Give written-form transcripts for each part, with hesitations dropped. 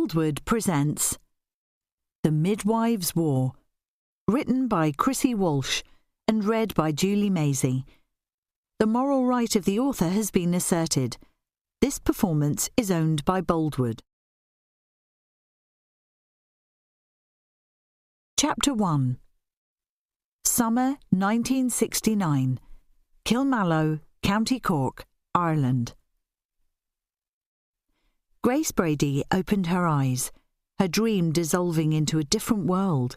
enthralled presents The Midwives War, written by Chrissie Walsh and read by Julie Maisie. The moral right of the author has been asserted. This performance is owned by Boldwood. Chapter 1. Summer 1969. Kilmallow, County Cork, Ireland. Grace Brady opened her eyes, her dream dissolving into a different world.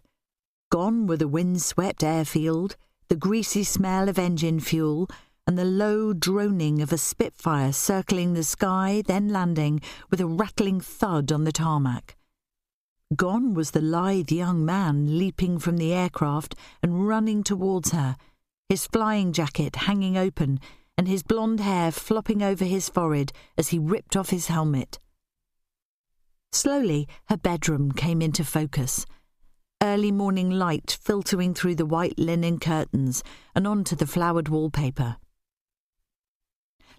Gone were the wind-swept airfield, the greasy smell of engine fuel, and the low droning of a Spitfire circling the sky, then landing with a rattling thud on the tarmac. Gone was the lithe young man leaping from the aircraft and running towards her, his flying jacket hanging open and his blonde hair flopping over his forehead as he ripped off his helmet. Slowly, her bedroom came into focus. Early morning light filtering through the white linen curtains and onto the flowered wallpaper.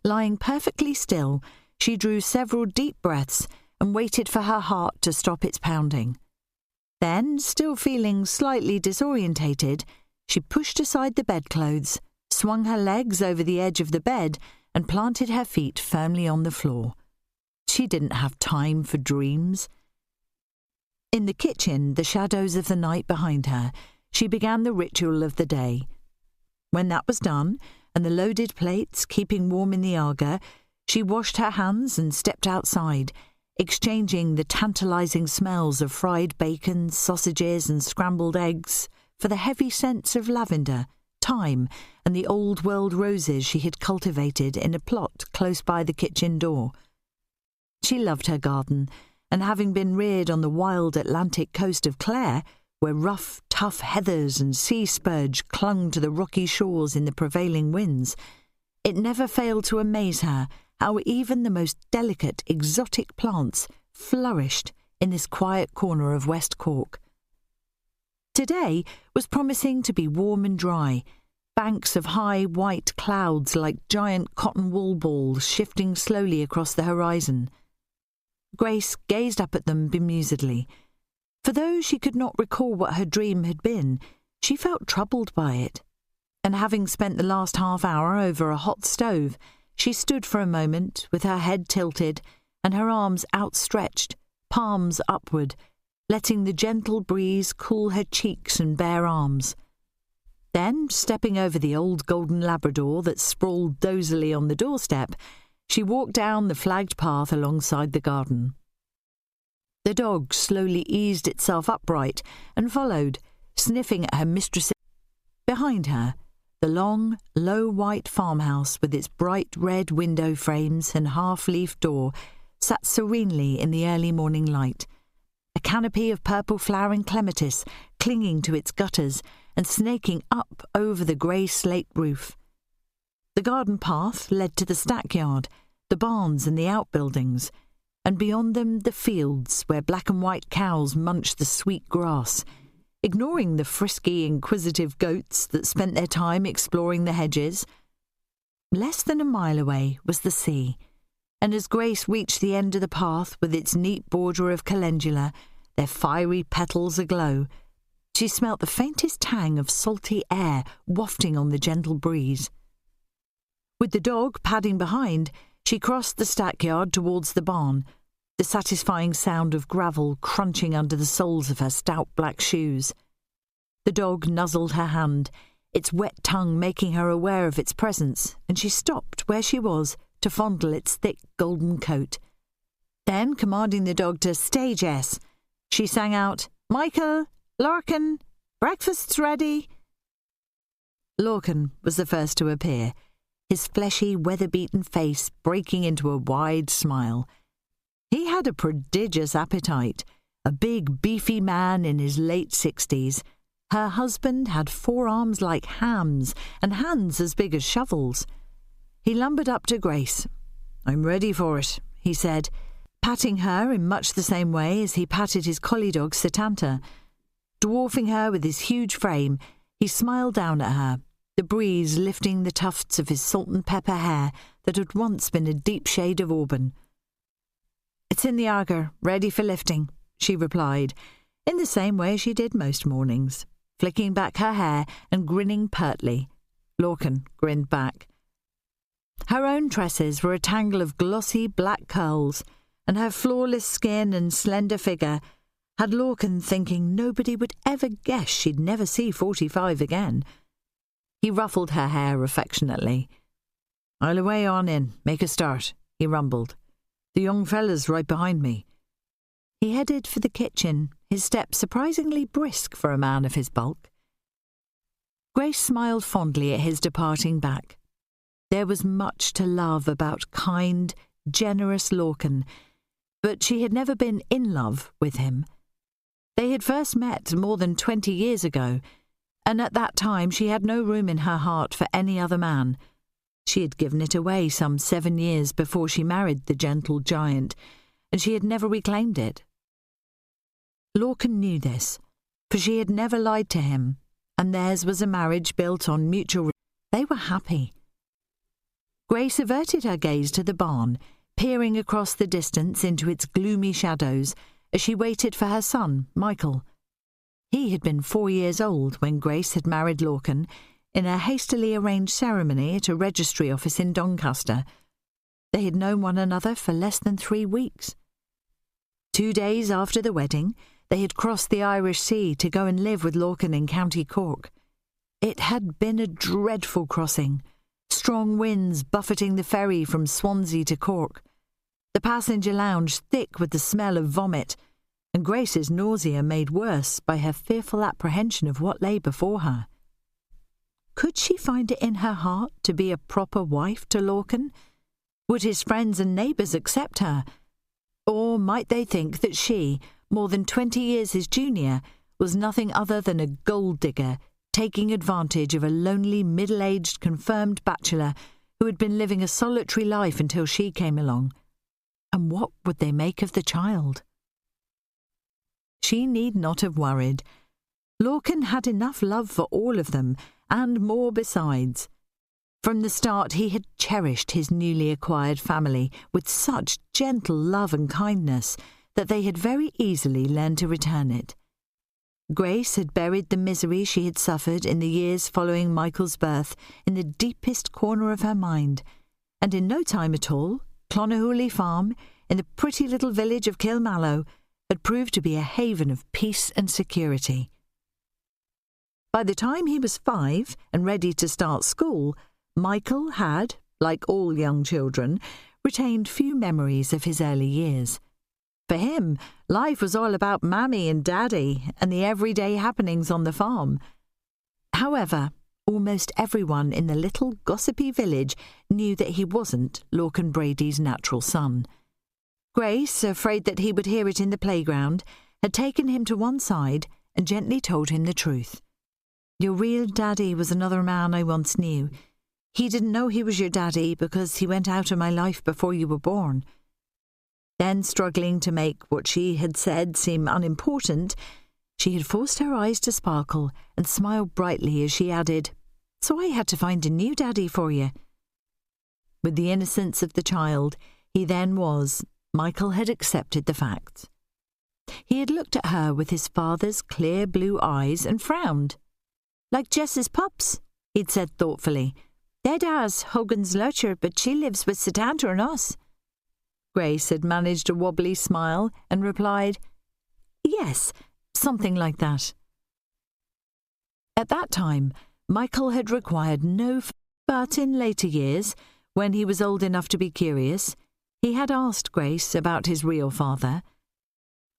Lying perfectly still, she drew several deep breaths and waited for her heart to stop its pounding. Then, still feeling slightly disorientated, she pushed aside the bedclothes, swung her legs over the edge of the bed, and planted her feet firmly on the floor. She didn't have time for dreams. In the kitchen, the shadows of the night behind her, she began the ritual of the day. When that was done, and the loaded plates keeping warm in the Aga, she washed her hands and stepped outside, exchanging the tantalizing smells of fried bacon, sausages and scrambled eggs for the heavy scents of lavender, thyme and the old-world roses she had cultivated in a plot close by the kitchen door. She loved her garden, and having been reared on the wild Atlantic coast of Clare, where rough, tough heathers and sea spurge clung to the rocky shores in the prevailing winds, it never failed to amaze her how even the most delicate, exotic plants flourished in this quiet corner of West Cork. Today was promising to be warm and dry, banks of high white clouds like giant cotton wool balls shifting slowly across the horizon. Grace gazed up at them bemusedly. For though she could not recall what her dream had been, she felt troubled by it. And having spent the last half hour over a hot stove, she stood for a moment with her head tilted and her arms outstretched, palms upward, letting the gentle breeze cool her cheeks and bare arms. Then, stepping over the old golden Labrador that sprawled dozily on the doorstep, she walked down the flagged path alongside the garden. The dog slowly eased itself upright and followed, sniffing at her mistress. Behind her, the long, low white farmhouse with its bright red window frames and half-leaf door sat serenely in the early morning light, a canopy of purple flowering clematis clinging to its gutters and snaking up over the grey slate roof. The garden path led to the stackyard, the barns and the outbuildings, and beyond them the fields where black and white cows munched the sweet grass, ignoring the frisky, inquisitive goats that spent their time exploring the hedges. Less than a mile away was the sea, and as Grace reached the end of the path with its neat border of calendula, their fiery petals aglow, she smelt the faintest tang of salty air wafting on the gentle breeze. With the dog padding behind, she crossed the stackyard towards the barn, the satisfying sound of gravel crunching under the soles of her stout black shoes. The dog nuzzled her hand, its wet tongue making her aware of its presence, and she stopped where she was to fondle its thick golden coat. Then, commanding the dog to stay, Jess, she sang out, "Michael, Larkin, breakfast's ready." Larkin was the first to appear, his fleshy, weather-beaten face breaking into a wide smile. He had a prodigious appetite, a big, beefy man in his late 60s. Her husband had forearms like hams and hands as big as shovels. He lumbered up to Grace. "I'm ready for it," he said, patting her in much the same way as he patted his collie dog Satanta. Dwarfing her with his huge frame, he smiled down at her, the breeze lifting the tufts of his salt and pepper hair that had once been a deep shade of auburn. "It's in the hangar, ready for lifting," she replied, in the same way she did most mornings, flicking back her hair and grinning pertly. Lorcan grinned back. Her own tresses were a tangle of glossy black curls, and her flawless skin and slender figure had Lorcan thinking nobody would ever guess she'd never see 45 again. He ruffled her hair affectionately. "I'll away on in, make a start," he rumbled. "The young fella's right behind me." He headed for the kitchen, his step surprisingly brisk for a man of his bulk. Grace smiled fondly at his departing back. There was much to love about kind, generous Lorcan, but she had never been in love with him. They had first met more than 20 years ago, and at that time she had no room in her heart for any other man. She had given it away some 7 years before she married the gentle giant, and she had never reclaimed it. Lorcan knew this, for she had never lied to him, and theirs was a marriage built on mutual. They were happy. Grace averted her gaze to the barn, peering across the distance into its gloomy shadows as she waited for her son, Michael. He had been 4 years old when Grace had married Lorcan in a hastily arranged ceremony at a registry office in Doncaster. They had known one another for less than 3 weeks. 2 days after the wedding, they had crossed the Irish Sea to go and live with Lorcan in County Cork. It had been a dreadful crossing, strong winds buffeting the ferry from Swansea to Cork, the passenger lounge thick with the smell of vomit, and Grace's nausea made worse by her fearful apprehension of what lay before her. Could she find it in her heart to be a proper wife to Lorcan? Would his friends and neighbours accept her? Or might they think that she, more than 20 years his junior, was nothing other than a gold digger, taking advantage of a lonely middle-aged confirmed bachelor who had been living a solitary life until she came along? And what would they make of the child? She need not have worried. Lorcan had enough love for all of them, and more besides. From the start he had cherished his newly acquired family with such gentle love and kindness that they had very easily learned to return it. Grace had buried the misery she had suffered in the years following Michael's birth in the deepest corner of her mind, and in no time at all, Clonahooly Farm, in the pretty little village of Kilmallow, had proved to be a haven of peace and security. By the time he was 5 and ready to start school, Michael had, like all young children, retained few memories of his early years. For him, life was all about Mammy and Daddy and the everyday happenings on the farm. However, almost everyone in the little gossipy village knew that he wasn't Lorcan Brady's natural son. Grace, afraid that he would hear it in the playground, had taken him to one side and gently told him the truth. "Your real daddy was another man I once knew. He didn't know he was your daddy because he went out of my life before you were born." Then, struggling to make what she had said seem unimportant, she had forced her eyes to sparkle and smiled brightly as she added, "So I had to find a new daddy for you." With the innocence of the child he then was, Michael had accepted the facts. He had looked at her with his father's clear blue eyes and frowned. "Like Jess's pups," he'd said thoughtfully. "Their dad's Hogan's lurcher, but she lives with Satanta and us." Grace had managed a wobbly smile and replied, "Yes, something like that." At that time, Michael had required no but in later years, when he was old enough to be curious, he had asked Grace about his real father.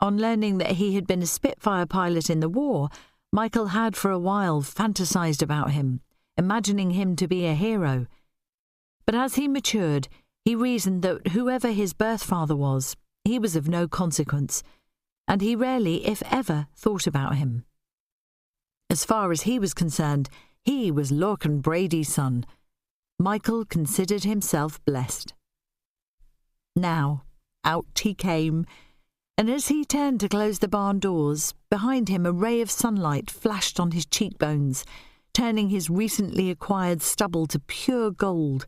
On learning that he had been a Spitfire pilot in the war, Michael had for a while fantasized about him, imagining him to be a hero. But as he matured, he reasoned that whoever his birth father was, he was of no consequence, and he rarely, if ever, thought about him. As far as he was concerned, he was Lorcan Brady's son. Michael considered himself blessed. Now, out he came, and as he turned to close the barn doors, behind him a ray of sunlight flashed on his cheekbones, turning his recently acquired stubble to pure gold.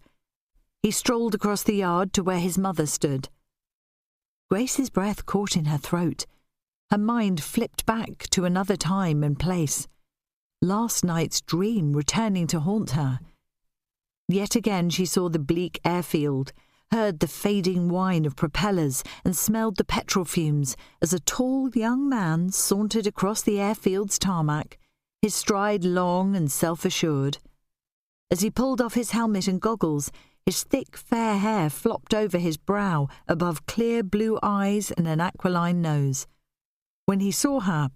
He strolled across the yard to where his mother stood. Grace's breath caught in her throat. Her mind flipped back to another time and place. Last night's dream returning to haunt her. Yet again she saw the bleak airfield, heard the fading whine of propellers and smelled the petrol fumes as a tall young man sauntered across the airfield's tarmac, his stride long and self-assured. As he pulled off his helmet and goggles, his thick fair hair flopped over his brow above clear blue eyes and an aquiline nose. When he saw her,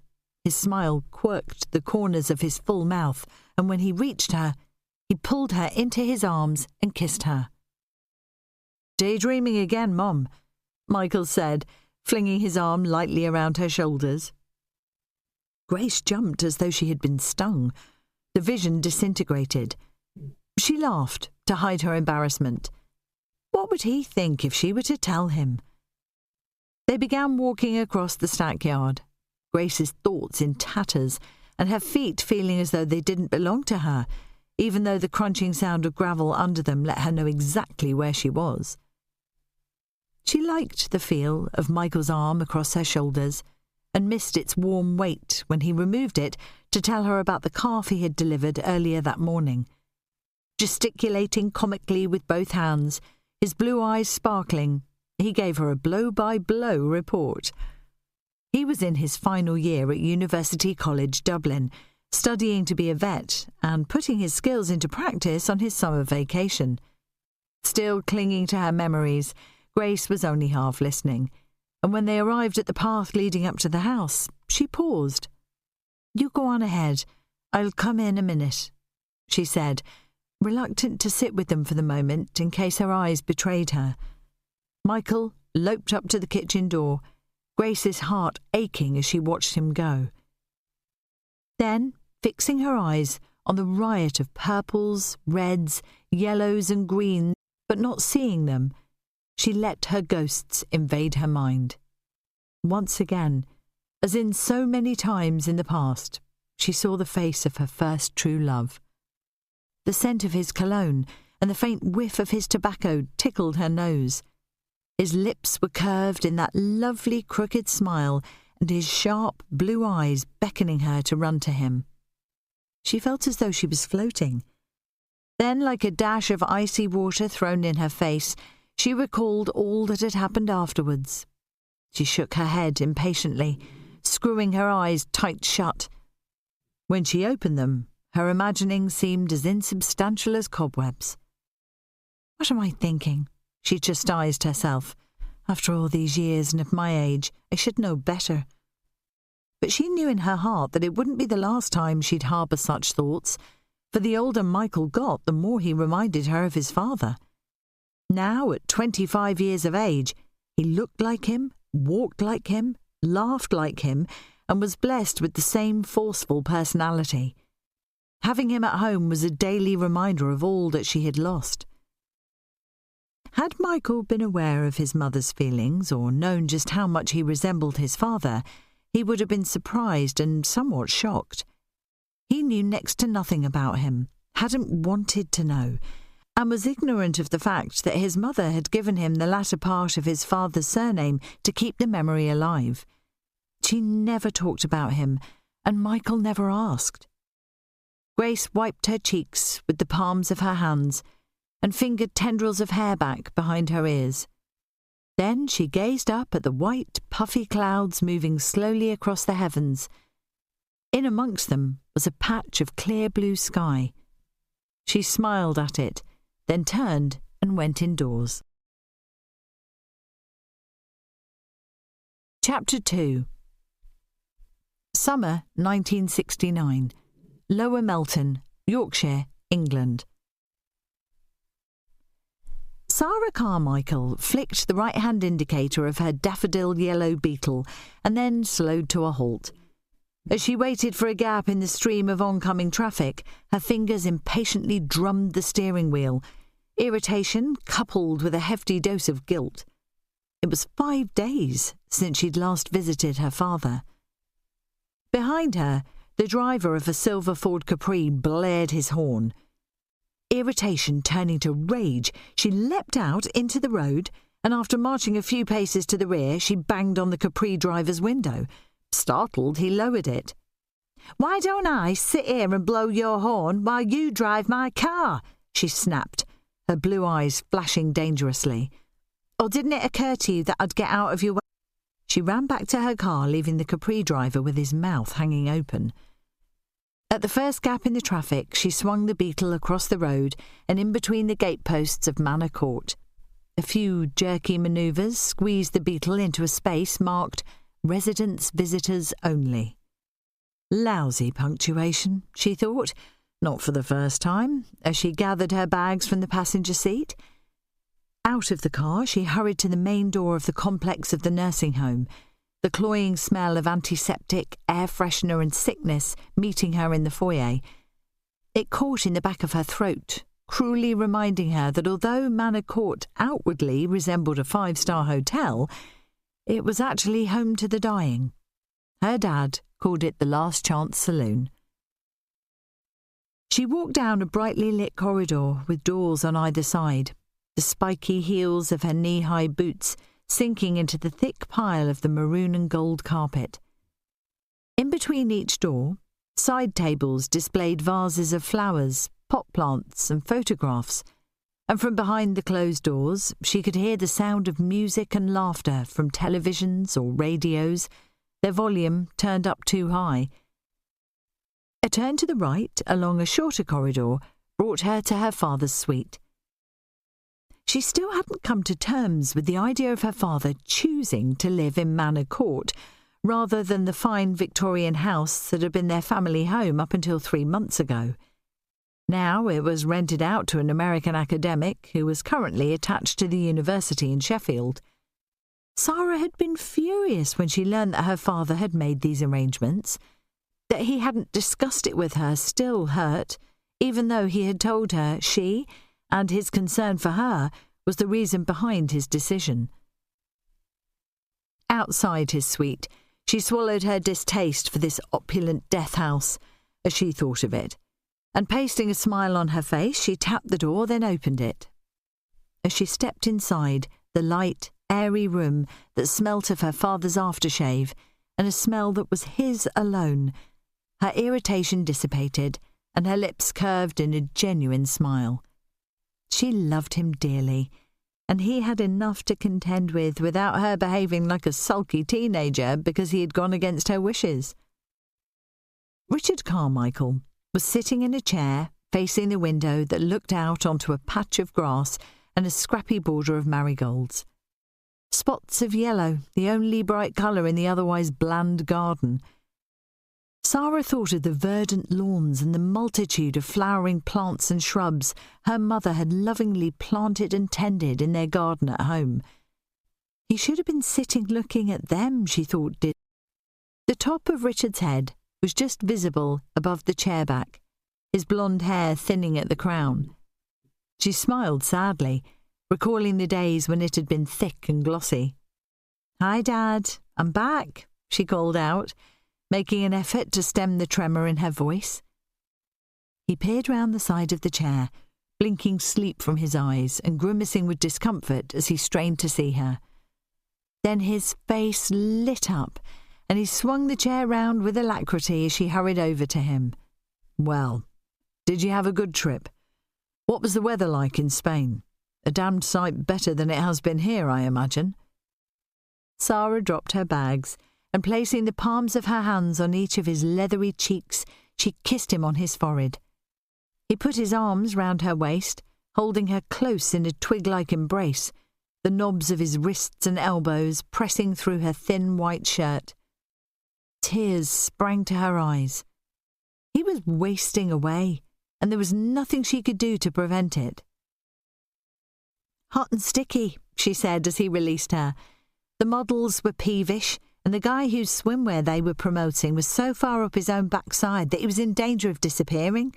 his smile quirked the corners of his full mouth, and when he reached her, he pulled her into his arms and kissed her. "Daydreaming again, Mum," Michael said, flinging his arm lightly around her shoulders. Grace jumped as though she had been stung. The vision disintegrated. She laughed to hide her embarrassment. What would he think if she were to tell him? They began walking across the stackyard, Grace's thoughts in tatters and her feet feeling as though they didn't belong to her, even though the crunching sound of gravel under them let her know exactly where she was. She liked the feel of Michael's arm across her shoulders and missed its warm weight when he removed it to tell her about the calf he had delivered earlier that morning. Gesticulating comically with both hands, his blue eyes sparkling, he gave her a blow-by-blow report. He was in his final year at University College Dublin, studying to be a vet and putting his skills into practice on his summer vacation. Still clinging to her memories, Grace was only half listening, and when they arrived at the path leading up to the house, she paused. "You go on ahead. I'll come in a minute," she said, reluctant to sit with them for the moment in case her eyes betrayed her. Michael loped up to the kitchen door, Grace's heart aching as she watched him go. Then, fixing her eyes on the riot of purples, reds, yellows and greens, but not seeing them, she let her ghosts invade her mind. Once again, as in so many times in the past, she saw the face of her first true love. The scent of his cologne and the faint whiff of his tobacco tickled her nose. His lips were curved in that lovely crooked smile and his sharp blue eyes beckoning her to run to him. She felt as though she was floating. Then, like a dash of icy water thrown in her face, she recalled all that had happened afterwards. She shook her head impatiently, screwing her eyes tight shut. When she opened them, her imagining seemed as insubstantial as cobwebs. "What am I thinking?" she chastised herself. "After all these years and at my age, I should know better." But she knew in her heart that it wouldn't be the last time she'd harbour such thoughts, for the older Michael got, the more he reminded her of his father. Now, at 25 years of age, he looked like him, walked like him, laughed like him, and was blessed with the same forceful personality. Having him at home was a daily reminder of all that she had lost. Had Michael been aware of his mother's feelings or known just how much he resembled his father, he would have been surprised and somewhat shocked. He knew next to nothing about him, hadn't wanted to know, and was ignorant of the fact that his mother had given him the latter part of his father's surname to keep the memory alive. She never talked about him, and Michael never asked. Grace wiped her cheeks with the palms of her hands and fingered tendrils of hair back behind her ears. Then she gazed up at the white, puffy clouds moving slowly across the heavens. In amongst them was a patch of clear blue sky. She smiled at it, then turned and went indoors. Chapter 2. Summer 1969. Lower Melton, Yorkshire, England. Sarah Carmichael flicked the right-hand indicator of her daffodil yellow Beetle and then slowed to a halt. As she waited for a gap in the stream of oncoming traffic, her fingers impatiently drummed the steering wheel, irritation coupled with a hefty dose of guilt. It was 5 days since she'd last visited her father. Behind her, the driver of a silver Ford Capri blared his horn. Irritation turning to rage, she leapt out into the road and after marching a few paces to the rear, she banged on the Capri driver's window. Startled, he lowered it. "Why don't I sit here and blow your horn while you drive my car?" she snapped, her blue eyes flashing dangerously. "Or didn't it occur to you that I'd get out of your way?" She ran back to her car, leaving the Capri driver with his mouth hanging open. At the first gap in the traffic, she swung the Beetle across the road and in between the gateposts of Manor Court. A few jerky manoeuvres squeezed the Beetle into a space marked "Residents, Visitors Only." Lousy punctuation, she thought, not for the first time, as she gathered her bags from the passenger seat. Out of the car, she hurried to the main door of the complex of the nursing home, the cloying smell of antiseptic, air freshener and sickness meeting her in the foyer. It caught in the back of her throat, cruelly reminding her that although Manor Court outwardly resembled a five-star hotel, it was actually home to the dying. Her dad called it the Last Chance Saloon. She walked down a brightly lit corridor with doors on either side, the spiky heels of her knee-high boots sinking into the thick pile of the maroon and gold carpet. In between each door, side tables displayed vases of flowers, pot plants and photographs, and from behind the closed doors she could hear the sound of music and laughter from televisions or radios, their volume turned up too high. A turn to the right along a shorter corridor brought her to her father's suite. She still hadn't come to terms with the idea of her father choosing to live in Manor Court rather than the fine Victorian house that had been their family home up until 3 months ago. Now it was rented out to an American academic who was currently attached to the university in Sheffield. Sarah had been furious when she learned that her father had made these arrangements. That he hadn't discussed it with her still hurt, even though he had told her she, and his concern for her, was the reason behind his decision. Outside his suite, she swallowed her distaste for this opulent death house, as she thought of it, and pasting a smile on her face, she tapped the door, then opened it. As she stepped inside, the light, airy room that smelt of her father's aftershave, and a smell that was his alone, her irritation dissipated, and her lips curved in a genuine smile. She loved him dearly, and he had enough to contend with without her behaving like a sulky teenager because he had gone against her wishes. Richard Carmichael was sitting in a chair facing the window that looked out onto a patch of grass and a scrappy border of marigolds. Spots of yellow, the only bright colour in the otherwise bland garden. Sarah thought of the verdant lawns and the multitude of flowering plants and shrubs her mother had lovingly planted and tended in their garden at home. He should have been sitting looking at them, she thought. The top of Richard's head was just visible above the chair back, his blonde hair thinning at the crown. She smiled sadly, recalling the days when it had been thick and glossy. "Hi, Dad, I'm back," she called out, making an effort to stem the tremor in her voice. He peered round the side of the chair, blinking sleep from his eyes and grimacing with discomfort as he strained to see her. Then his face lit up, and he swung the chair round with alacrity as she hurried over to him. "Well, did you have a good trip? What was the weather like in Spain? A damned sight better than it has been here, I imagine." Sarah dropped her bags, and placing the palms of her hands on each of his leathery cheeks, she kissed him on his forehead. He put his arms round her waist, holding her close in a twig-like embrace, the knobs of his wrists and elbows pressing through her thin white shirt. Tears sprang to her eyes. He was wasting away, and there was nothing she could do to prevent it. "Hot and sticky," she said as he released her. The models were peevish, and the guy whose swimwear they were promoting was so far up his own backside that he was in danger of disappearing.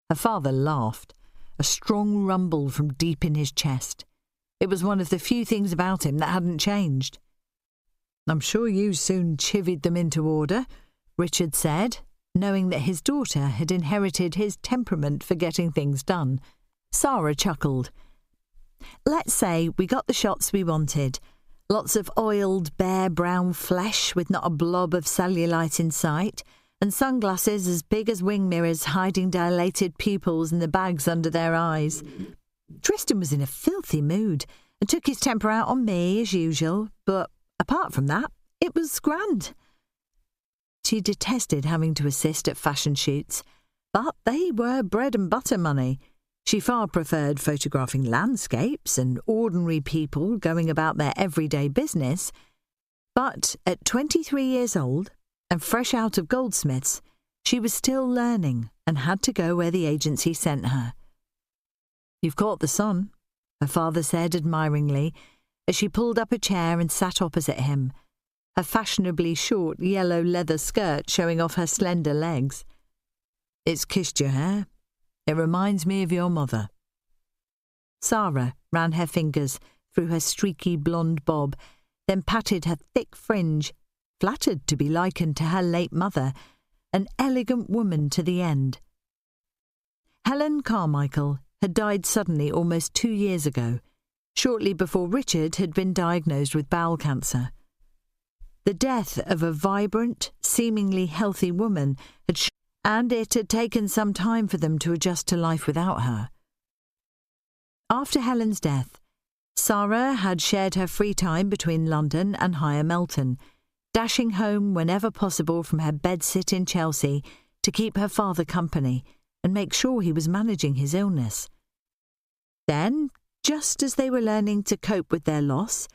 Her father laughed, a strong rumble from deep in his chest. It was one of the few things about him that hadn't changed. "I'm sure you soon chivied them into order," Richard said, knowing that his daughter had inherited his temperament for getting things done. Sarah chuckled. Let's say we got the shots we wanted. Lots of oiled, bare brown flesh with not a blob of cellulite in sight, and sunglasses as big as wing mirrors hiding dilated pupils in the bags under their eyes. Tristan was in a filthy mood and took his temper out on me as usual, but apart from that, it was grand. She detested having to assist at fashion shoots, but they were bread and butter money. She far preferred photographing landscapes and ordinary people going about their everyday business. But at 23 years old and fresh out of Goldsmiths, she was still learning and had to go where the agency sent her. "You've caught the sun," her father said admiringly as she pulled up a chair and sat opposite him, her fashionably short yellow leather skirt showing off her slender legs. "It's kissed your hair. It reminds me of your mother." Sarah ran her fingers through her streaky blonde bob, then patted her thick fringe, flattered to be likened to her late mother, an elegant woman to the end. Helen Carmichael had died suddenly almost 2 years ago, shortly before Richard had been diagnosed with bowel cancer. The death of a vibrant, seemingly healthy woman and it had taken some time for them to adjust to life without her. After Helen's death, Sarah had shared her free time between London and Higher Melton, dashing home whenever possible from her bedsit in Chelsea to keep her father company and make sure he was managing his illness. Then, just as they were learning to cope with their loss,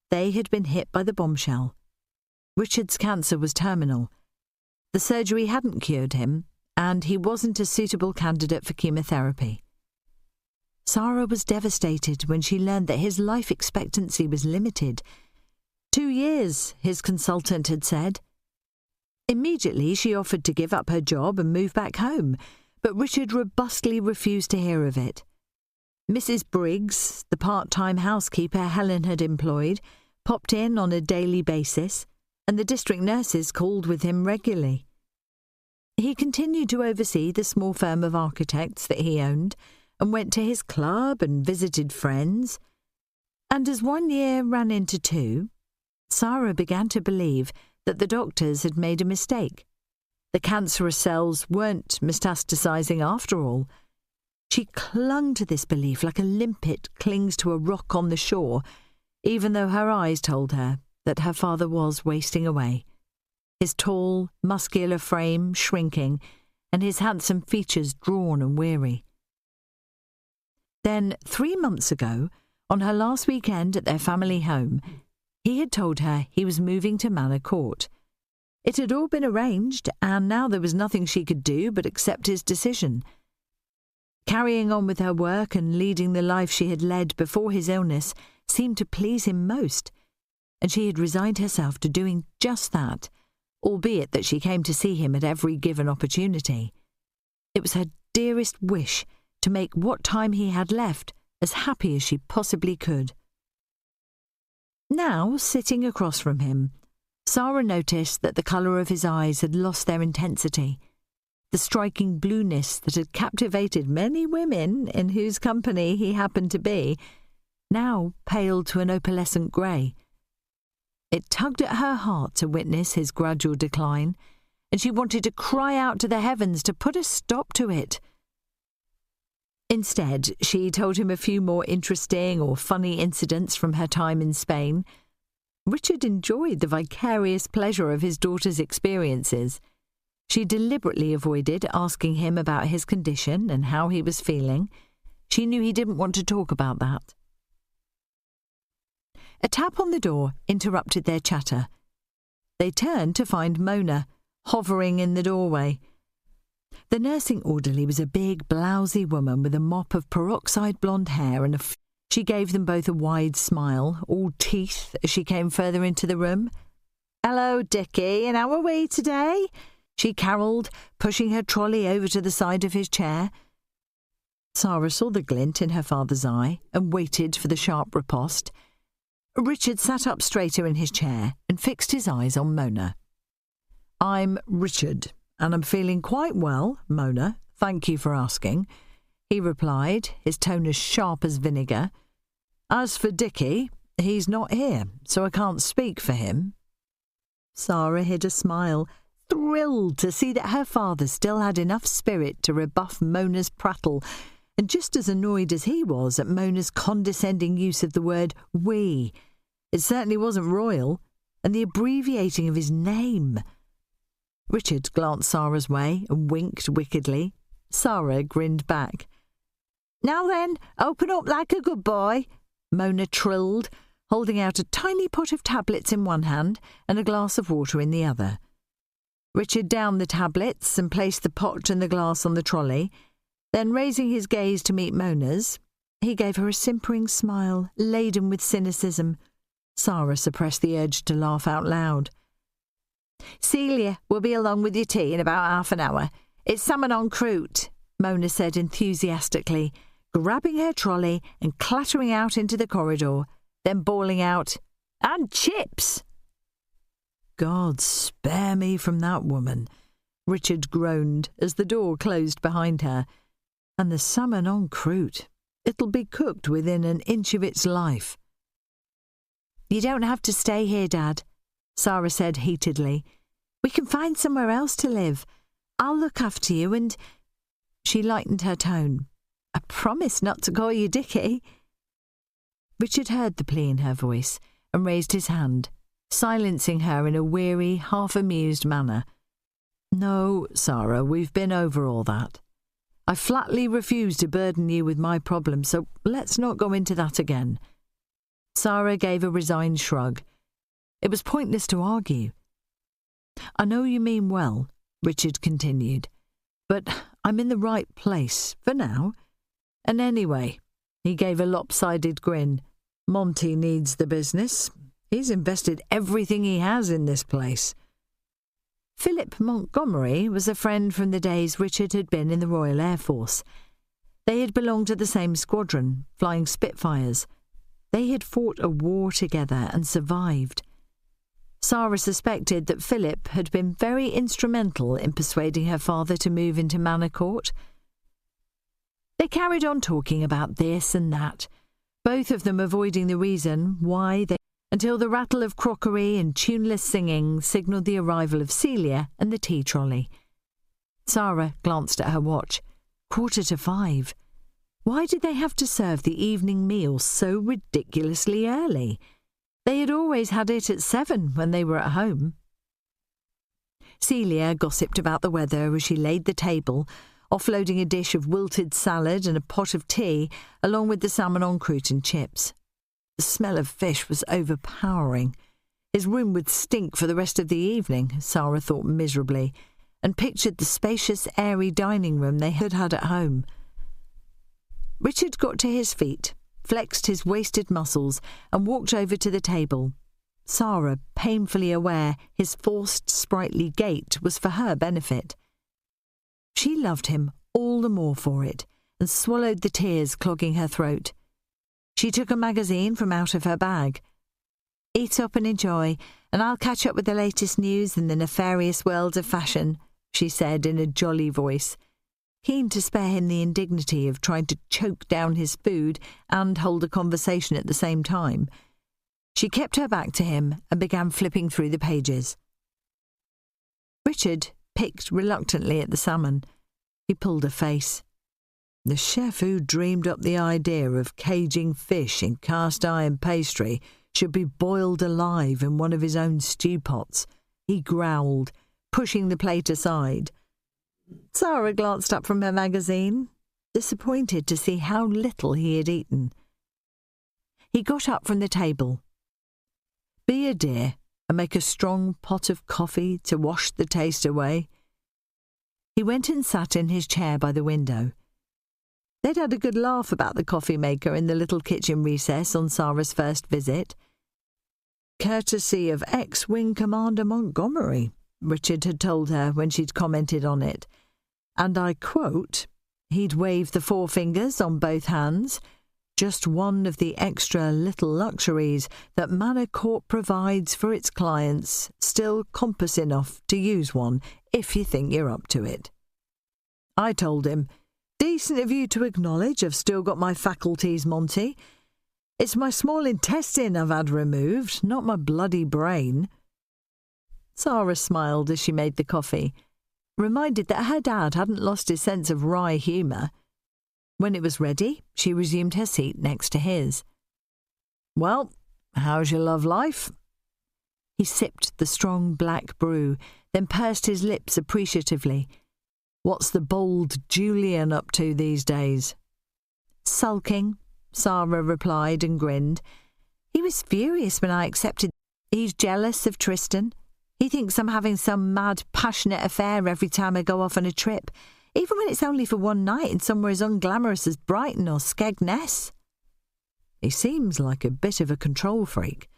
they had been hit by the bombshell. Richard's cancer was terminal. The surgery hadn't cured him, and he wasn't a suitable candidate for chemotherapy. Sarah was devastated when she learned that his life expectancy was limited. 2 years, his consultant had said. Immediately, she offered to give up her job and move back home, but Richard robustly refused to hear of it. Mrs. Briggs, the part-time housekeeper Helen had employed, popped in on a daily basis, and the district nurses called with him regularly. He continued to oversee the small firm of architects that he owned, and went to his club and visited friends. And as 1 year ran into 2, Sarah began to believe that the doctors had made a mistake. The cancerous cells weren't metastasizing after all. She clung to this belief like a limpet clings to a rock on the shore, even though her eyes told her that her father was wasting away, his tall, muscular frame shrinking, and his handsome features drawn and weary. Then, 3 months ago, on her last weekend at their family home, he had told her he was moving to Manor Court. It had all been arranged, and now there was nothing she could do but accept his decision. Carrying on with her work and leading the life she had led before his illness seemed to please him most, and she had resigned herself to doing just that, albeit that she came to see him at every given opportunity. It was her dearest wish to make what time he had left as happy as she possibly could. Now, sitting across from him, Sarah noticed that the colour of his eyes had lost their intensity. The striking blueness that had captivated many women in whose company he happened to be now paled to an opalescent grey. It tugged at her heart to witness his gradual decline, and she wanted to cry out to the heavens to put a stop to it. Instead, she told him a few more interesting or funny incidents from her time in Spain. Richard enjoyed the vicarious pleasure of his daughter's experiences. She deliberately avoided asking him about his condition and how he was feeling. She knew he didn't want to talk about that. A tap on the door interrupted their chatter. They turned to find Mona, hovering in the doorway. The nursing orderly was a big, blousy woman with a mop of peroxide blonde hair and she gave them both a wide smile, all teeth, as she came further into the room. "Hello, Dickie, and how are we today?" she caroled, pushing her trolley over to the side of his chair. Sarah saw the glint in her father's eye and waited for the sharp riposte. Richard sat up straighter in his chair and fixed his eyes on Mona. "I'm Richard, and I'm feeling quite well, Mona. Thank you for asking," he replied, his tone as sharp as vinegar. As for Dickie, he's not here, so I can't speak for him." Sarah hid a smile, thrilled to see that her father still had enough spirit to rebuff Mona's prattle, and just as annoyed as he was at Mona's condescending use of the word we. It certainly wasn't royal, and the abbreviating of his name. Richard glanced Sarah's way and winked wickedly. Sarah grinned back. "Now then, open up like a good boy," Mona trilled, holding out a tiny pot of tablets in one hand and a glass of water in the other. Richard downed the tablets and placed the pot and the glass on the trolley. Then, raising his gaze to meet Mona's, he gave her a simpering smile, laden with cynicism. Sarah suppressed the urge to laugh out loud. "Celia will be along with your tea in about half an hour. It's salmon en croûte," Mona said enthusiastically, grabbing her trolley and clattering out into the corridor, then bawling out, "And chips!" "God spare me from that woman," Richard groaned as the door closed behind her. "And the salmon en croûte. It'll be cooked within an inch of its life." "You don't have to stay here, Dad," Sarah said heatedly. "We can find somewhere else to live. I'll look after you and—" She lightened her tone. "I promise not to call you Dickie." Richard heard the plea in her voice and raised his hand, silencing her in a weary, half-amused manner. "No, Sarah, we've been over all that. I flatly refuse to burden you with my problems, so let's not go into that again." Sarah gave a resigned shrug. It was pointless to argue. "I know you mean well," Richard continued, "but I'm in the right place, for now. And anyway," he gave a lopsided grin, "Monty needs the business. He's invested everything he has in this place." Philip Montgomery was a friend from the days Richard had been in the Royal Air Force. They had belonged to the same squadron, flying Spitfires. They had fought a war together and survived. Sarah suspected that Philip had been very instrumental in persuading her father to move into Manor Court. They carried on talking about this and that, both of them avoiding the reason why they, until the rattle of crockery and tuneless singing signalled the arrival of Celia and the tea trolley. Sarah glanced at her watch. 5:15. Why did they have to serve the evening meal so ridiculously early? They had always had it at 7 when they were at home. Celia gossiped about the weather as she laid the table, offloading a dish of wilted salad and a pot of tea, along with the salmon en croûte and chips. The smell of fish was overpowering. His room would stink for the rest of the evening, Sarah thought miserably, and pictured the spacious, airy dining room they had had at home. Richard got to his feet, flexed his wasted muscles, and walked over to the table. Sarah, painfully aware his forced, sprightly gait was for her benefit. She loved him all the more for it, and swallowed the tears clogging her throat. She took a magazine from out of her bag. "Eat up and enjoy, and I'll catch up with the latest news in the nefarious world of fashion," she said in a jolly voice, keen to spare him the indignity of trying to choke down his food and hold a conversation at the same time. She kept her back to him and began flipping through the pages. Richard picked reluctantly at the salmon. He pulled a face. The chef who dreamed up the idea of caging fish in cast-iron pastry should be boiled alive in one of his own stew pots, he growled, pushing the plate aside. Sarah glanced up from her magazine, disappointed to see how little he had eaten. He got up from the table. "Be a dear and make a strong pot of coffee to wash the taste away." He went and sat in his chair by the window. They'd had a good laugh about the coffee maker in the little kitchen recess on Sarah's first visit. "Courtesy of ex-Wing Commander Montgomery," Richard had told her when she'd commented on it. And I quote, he'd waved the forefingers on both hands, "just one of the extra little luxuries that Manor Court provides for its clients, still compass enough to use one if you think you're up to it." I told him, "Decent of you to acknowledge I've still got my faculties, Monty. It's my small intestine I've had removed, not my bloody brain." Sarah smiled as she made the coffee, reminded that her dad hadn't lost his sense of wry humour. When it was ready, she resumed her seat next to his. "Well, how's your love life?" He sipped the strong black brew, then pursed his lips appreciatively. "What's the bold Julian up to these days?" "Sulking," Sarah replied and grinned. "He was furious when I accepted. He's jealous of Tristan. He thinks I'm having some mad, passionate affair every time I go off on a trip, even when it's only for one night and somewhere as unglamorous as Brighton or Skegness." "He seems like a bit of a control freak.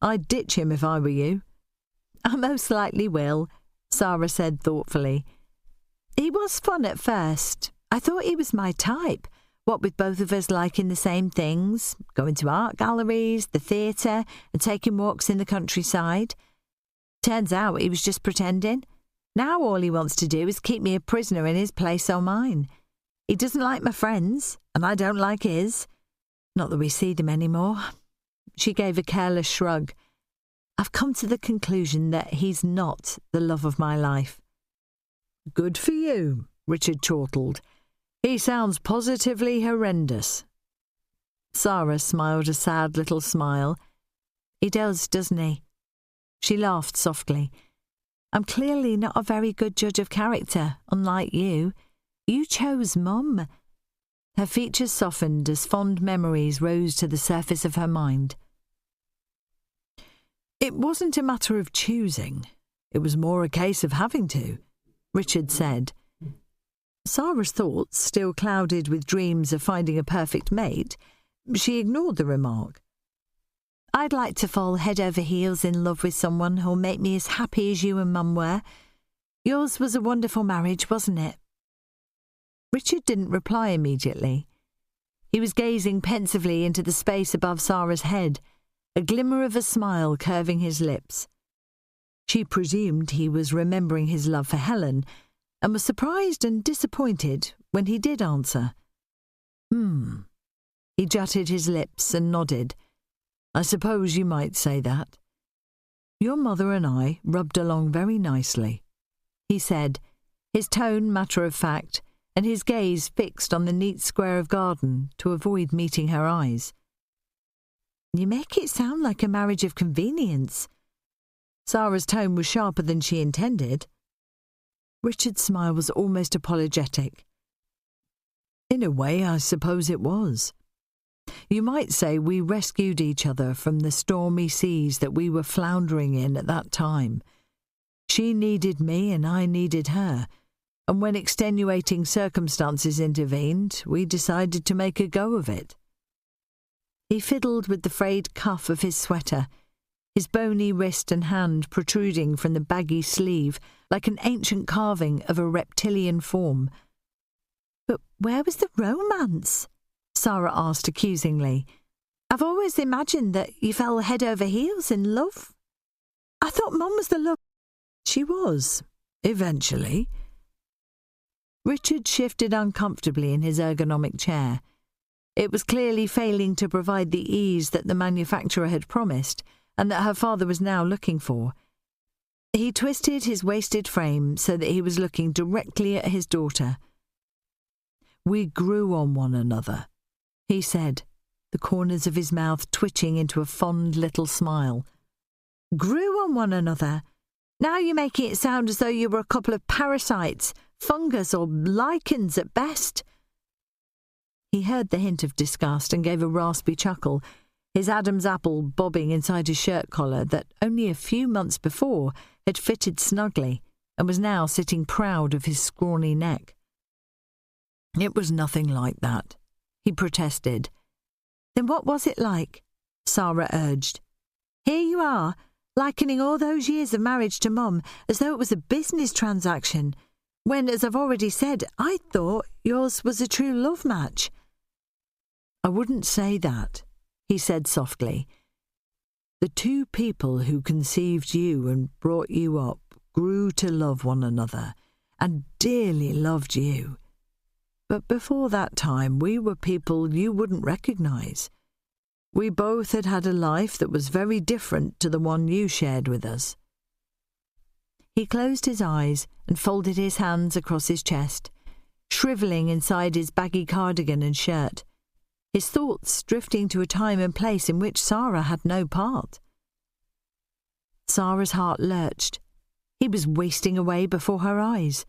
I'd ditch him if I were you." "I most likely will," Sarah said thoughtfully. "He was fun at first. I thought he was my type, what with both of us liking the same things, going to art galleries, the theatre, and taking walks in the countryside. Turns out he was just pretending. Now all he wants to do is keep me a prisoner in his place or mine. He doesn't like my friends, and I don't like his. Not that we see them anymore." She gave a careless shrug. "I've come to the conclusion that he's not the love of my life." "Good for you," Richard chortled. "He sounds positively horrendous." Sarah smiled a sad little smile. "He does, doesn't he?" She laughed softly. "I'm clearly not a very good judge of character, unlike you. You chose Mum." Her features softened as fond memories rose to the surface of her mind. "It wasn't a matter of choosing. It was more a case of having to," Richard said. Sarah's thoughts, still clouded with dreams of finding a perfect mate, she ignored the remark. "I'd like to fall head over heels in love with someone who'll make me as happy as you and Mum were. Yours was a wonderful marriage, wasn't it?" Richard didn't reply immediately. He was gazing pensively into the space above Sarah's head, a glimmer of a smile curving his lips. She presumed he was remembering his love for Helen, and was surprised and disappointed when he did answer. He jutted his lips and nodded. "I suppose you might say that. Your mother and I rubbed along very nicely," he said, his tone matter of fact, and his gaze fixed on the neat square of garden to avoid meeting her eyes. "You make it sound like a marriage of convenience." Sarah's tone was sharper than she intended. Richard's smile was almost apologetic. "In a way, I suppose it was. You might say we rescued each other from the stormy seas that we were floundering in at that time. She needed me and I needed her, and when extenuating circumstances intervened, we decided to make a go of it." He fiddled with the frayed cuff of his sweater, his bony wrist and hand protruding from the baggy sleeve like an ancient carving of a reptilian form. "But where was the romance?" Sarah asked accusingly. "I've always imagined that you fell head over heels in love. I thought Mum was the love." "She was, eventually." Richard shifted uncomfortably in his ergonomic chair. It was clearly failing to provide the ease that the manufacturer had promised, and that her father was now looking for. He twisted his wasted frame so that he was looking directly at his daughter. "We grew on one another," he said, the corners of his mouth twitching into a fond little smile. "Grew on one another? Now you're making it sound as though you were a couple of parasites, fungus or lichens at best." He heard the hint of disgust and gave a raspy chuckle, his Adam's apple bobbing inside his shirt collar that only a few months before had fitted snugly and was now sitting proud of his scrawny neck. "It was nothing like that," he protested. "Then what was it like?" Sarah urged. "Here you are, likening all those years of marriage to Mum as though it was a business transaction, when, as I've already said, I thought yours was a true love match." "I wouldn't say that," he said softly. "The two people who conceived you and brought you up grew to love one another, and dearly loved you. But before that time we were people you wouldn't recognise. We both had had a life that was very different to the one you shared with us." He closed his eyes and folded his hands across his chest, shrivelling inside his baggy cardigan and shirt, his thoughts drifting to a time and place in which Sarah had no part. Sarah's heart lurched. He was wasting away before her eyes.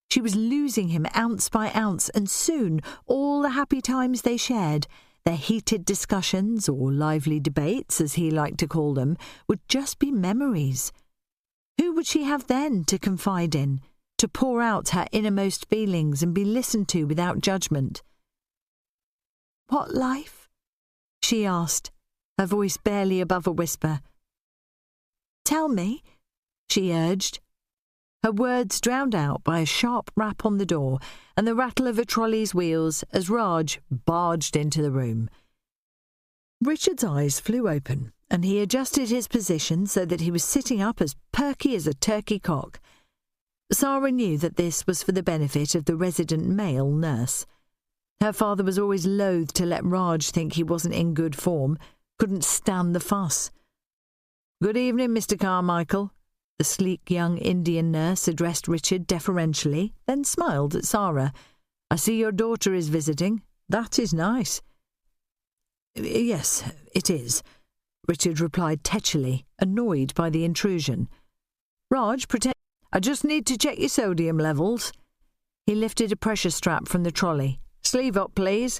She was losing him ounce by ounce, and soon all the happy times they shared, their heated discussions, or lively debates, as he liked to call them, would just be memories. Who would she have then to confide in, to pour out her innermost feelings and be listened to without judgment? "What life?" she asked, her voice barely above a whisper. "Tell me," she urged. Her words drowned out by a sharp rap on the door and the rattle of a trolley's wheels as Raj barged into the room. Richard's eyes flew open, and he adjusted his position so that he was sitting up as perky as a turkey cock. Sarah knew that this was for the benefit of the resident male nurse. Her father was always loath to let Raj think he wasn't in good form, couldn't stand the fuss. "Good evening, Mr. Carmichael." The sleek young Indian nurse addressed Richard deferentially, then smiled at Sarah. "I see your daughter is visiting. That is nice." "Yes, it is," Richard replied tetchily, annoyed by the intrusion. "Raj, I just need to check your sodium levels." He lifted a pressure strap from the trolley. "Sleeve up, please."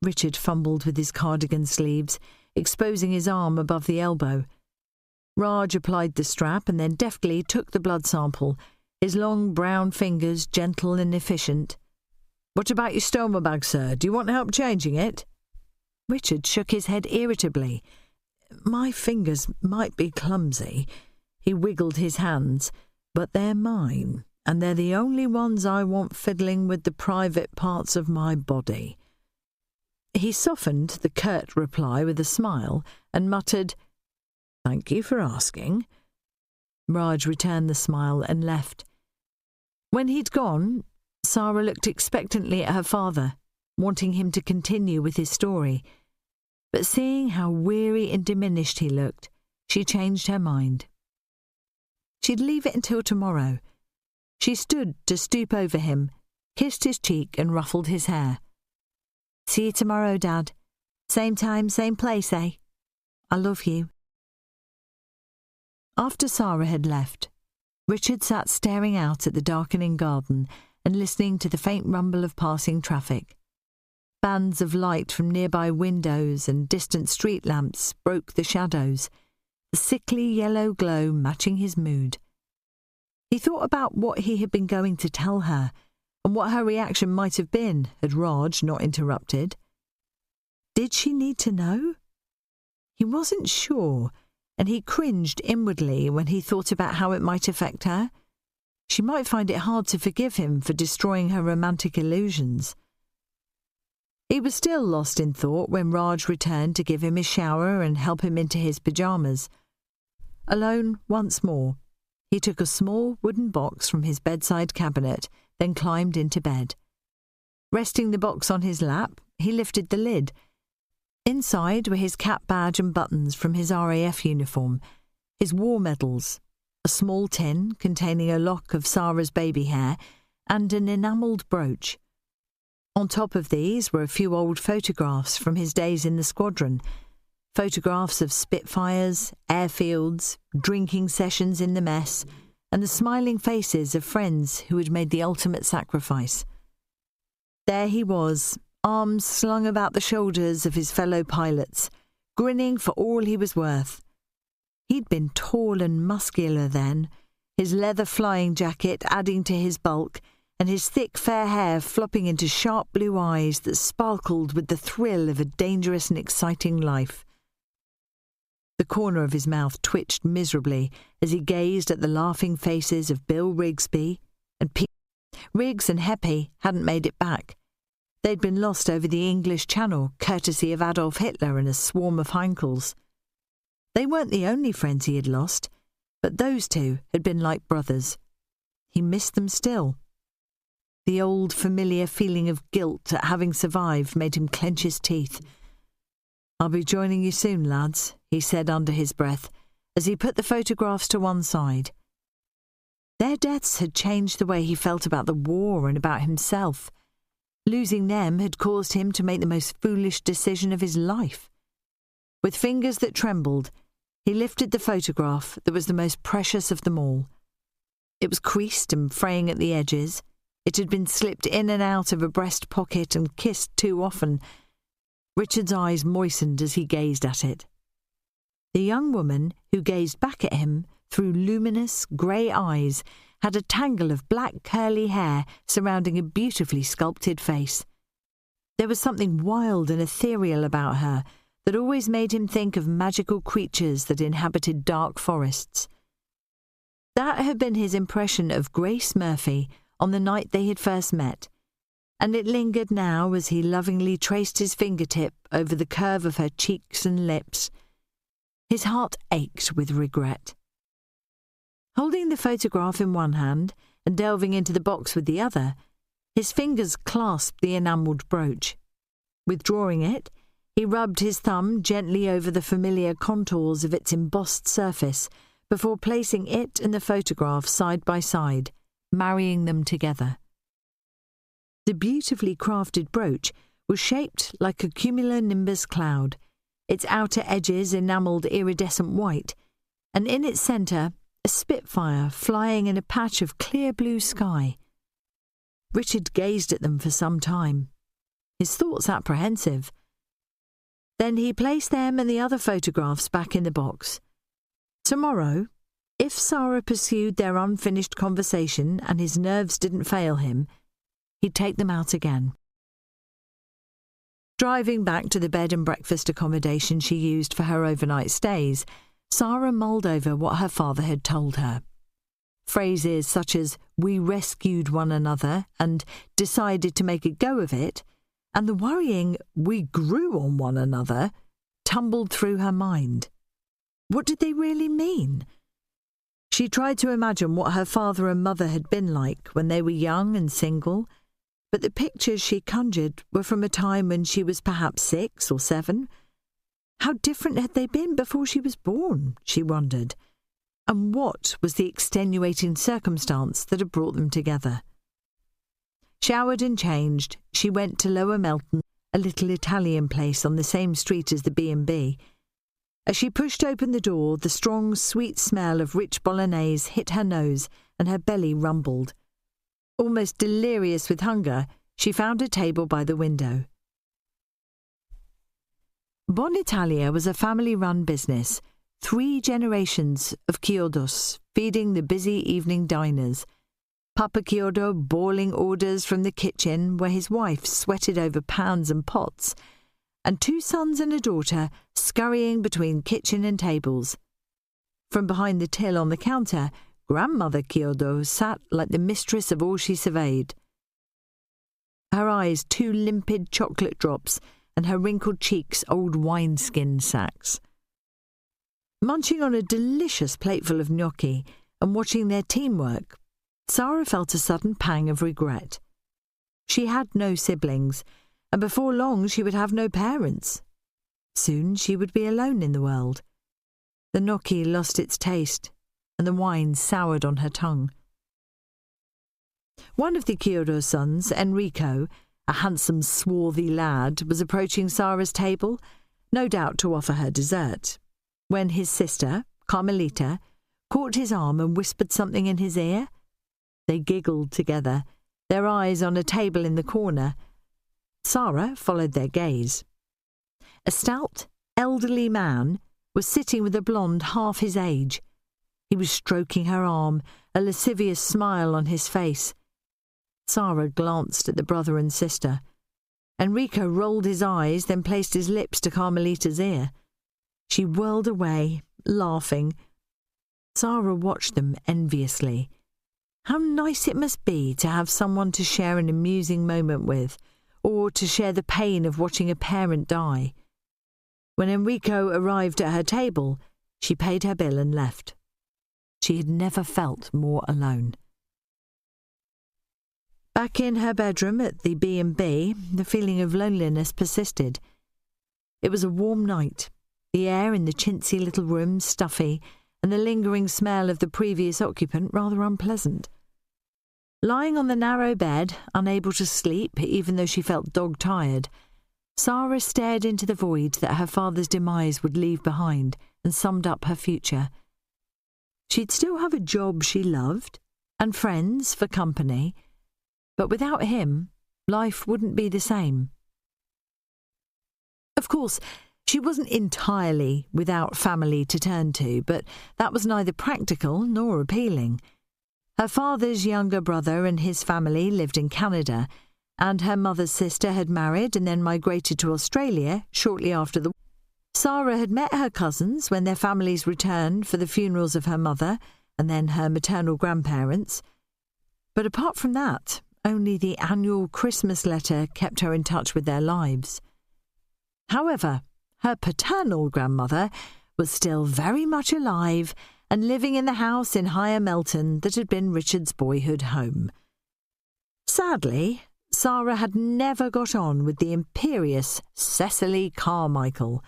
Richard fumbled with his cardigan sleeves, exposing his arm above the elbow. Raj applied the strap and then deftly took the blood sample, his long brown fingers gentle and efficient. "What about your stoma bag, sir? Do you want help changing it?" Richard shook his head irritably. "My fingers might be clumsy." He wiggled his hands. "But they're mine, and they're the only ones I want fiddling with the private parts of my body." He softened the curt reply with a smile and muttered, "Thank you for asking." Raj returned the smile and left. When he'd gone, Sarah looked expectantly at her father, wanting him to continue with his story. But seeing how weary and diminished he looked, she changed her mind. She'd leave it until tomorrow. She stood to stoop over him, kissed his cheek and ruffled his hair. "See you tomorrow, Dad. Same time, same place, eh? I love you." After Sarah had left, Richard sat staring out at the darkening garden and listening to the faint rumble of passing traffic. Bands of light from nearby windows and distant street lamps broke the shadows, the sickly yellow glow matching his mood. He thought about what he had been going to tell her and what her reaction might have been had Raj not interrupted. Did she need to know? He wasn't sure, and he cringed inwardly when he thought about how it might affect her. She might find it hard to forgive him for destroying her romantic illusions. He was still lost in thought when Raj returned to give him his shower and help him into his pyjamas. Alone once more, he took a small wooden box from his bedside cabinet, then climbed into bed. Resting the box on his lap, he lifted the lid. Inside were his cap badge and buttons from his RAF uniform, his war medals, a small tin containing a lock of Sarah's baby hair, and an enamelled brooch. On top of these were a few old photographs from his days in the squadron, photographs of Spitfires, airfields, drinking sessions in the mess, and the smiling faces of friends who had made the ultimate sacrifice. There he was, arms slung about the shoulders of his fellow pilots, grinning for all he was worth. He'd been tall and muscular then, his leather flying jacket adding to his bulk, and his thick fair hair flopping into sharp blue eyes that sparkled with the thrill of a dangerous and exciting life. The corner of his mouth twitched miserably as he gazed at the laughing faces of Bill Rigsby and Riggs and Heppy hadn't made it back. They'd been lost over the English Channel, courtesy of Adolf Hitler and a swarm of Heinkels. They weren't the only friends he had lost, but those two had been like brothers. He missed them still. The old familiar feeling of guilt at having survived made him clench his teeth. "I'll be joining you soon, lads," he said under his breath, as he put the photographs to one side. Their deaths had changed the way he felt about the war and about himself. Losing them had caused him to make the most foolish decision of his life. With fingers that trembled, he lifted the photograph that was the most precious of them all. It was creased and fraying at the edges. It had been slipped in and out of a breast pocket and kissed too often. Richard's eyes moistened as he gazed at it. The young woman who gazed back at him through luminous grey eyes had a tangle of black curly hair surrounding a beautifully sculpted face. There was something wild and ethereal about her that always made him think of magical creatures that inhabited dark forests. That had been his impression of Grace Murphy on the night they had first met, and it lingered now as he lovingly traced his fingertip over the curve of her cheeks and lips. His heart ached with regret. Holding the photograph in one hand and delving into the box with the other, his fingers clasped the enamelled brooch. Withdrawing it, he rubbed his thumb gently over the familiar contours of its embossed surface before placing it and the photograph side by side, marrying them together. The beautifully crafted brooch was shaped like a cumulonimbus cloud, its outer edges enamelled iridescent white, and in its centre a Spitfire flying in a patch of clear blue sky. Richard gazed at them for some time, his thoughts apprehensive. Then he placed them and the other photographs back in the box. Tomorrow, if Sarah pursued their unfinished conversation and his nerves didn't fail him, he'd take them out again. Driving back to the bed and breakfast accommodation she used for her overnight stays, Sarah mulled over what her father had told her. Phrases such as "we rescued one another" and "decided to make a go of it," and the worrying "we grew on one another" tumbled through her mind. What did they really mean? She tried to imagine what her father and mother had been like when they were young and single, but the pictures she conjured were from a time when she was perhaps 6 or 7. How different had they been before she was born, she wondered, and what was the extenuating circumstance that had brought them together? Showered and changed, she went to Lower Melton, a little Italian place on the same street as the B&B. As she pushed open the door, the strong, sweet smell of rich bolognese hit her nose and her belly rumbled. Almost delirious with hunger, she found a table by the window. Bon Italia was a family-run business, 3 generations of Chiodos feeding the busy evening diners. Papa Chiodo bawling orders from the kitchen where his wife sweated over pans and pots, and 2 sons and a daughter scurrying between kitchen and tables. From behind the till on the counter, Grandmother Chiodo sat like the mistress of all she surveyed. Her eyes 2 limpid chocolate drops, and her wrinkled cheeks old wineskin sacks. Munching on a delicious plateful of gnocchi and watching their teamwork, Sarah felt a sudden pang of regret. She had no siblings, and before long she would have no parents. Soon she would be alone in the world. The gnocchi lost its taste, and the wine soured on her tongue. One of the Chiodo sons, Enrico, a handsome, swarthy lad, was approaching Sarah's table, no doubt to offer her dessert, when his sister, Carmelita, caught his arm and whispered something in his ear. They giggled together, their eyes on a table in the corner. Sarah followed their gaze. A stout, elderly man was sitting with a blonde half his age. He was stroking her arm, a lascivious smile on his face. Sarah glanced at the brother and sister. Enrico rolled his eyes, then placed his lips to Carmelita's ear. She whirled away, laughing. Sarah watched them enviously. How nice it must be to have someone to share an amusing moment with, or to share the pain of watching a parent die. When Enrico arrived at her table, she paid her bill and left. She had never felt more alone. Back in her bedroom at the B&B, the feeling of loneliness persisted. It was a warm night, the air in the chintzy little room stuffy, and the lingering smell of the previous occupant rather unpleasant. Lying on the narrow bed, unable to sleep, even though she felt dog-tired, Sarah stared into the void that her father's demise would leave behind and summed up her future. She'd still have a job she loved, and friends for company, but without him, life wouldn't be the same. Of course, she wasn't entirely without family to turn to, but that was neither practical nor appealing. Her father's younger brother and his family lived in Canada, and her mother's sister had married and then migrated to Australia shortly after the war. Sarah had met her cousins when their families returned for the funerals of her mother and then her maternal grandparents. But apart from that, only the annual Christmas letter kept her in touch with their lives. However, her paternal grandmother was still very much alive and living in the house in Higher Melton that had been Richard's boyhood home. Sadly, Sarah had never got on with the imperious Cecily Carmichael.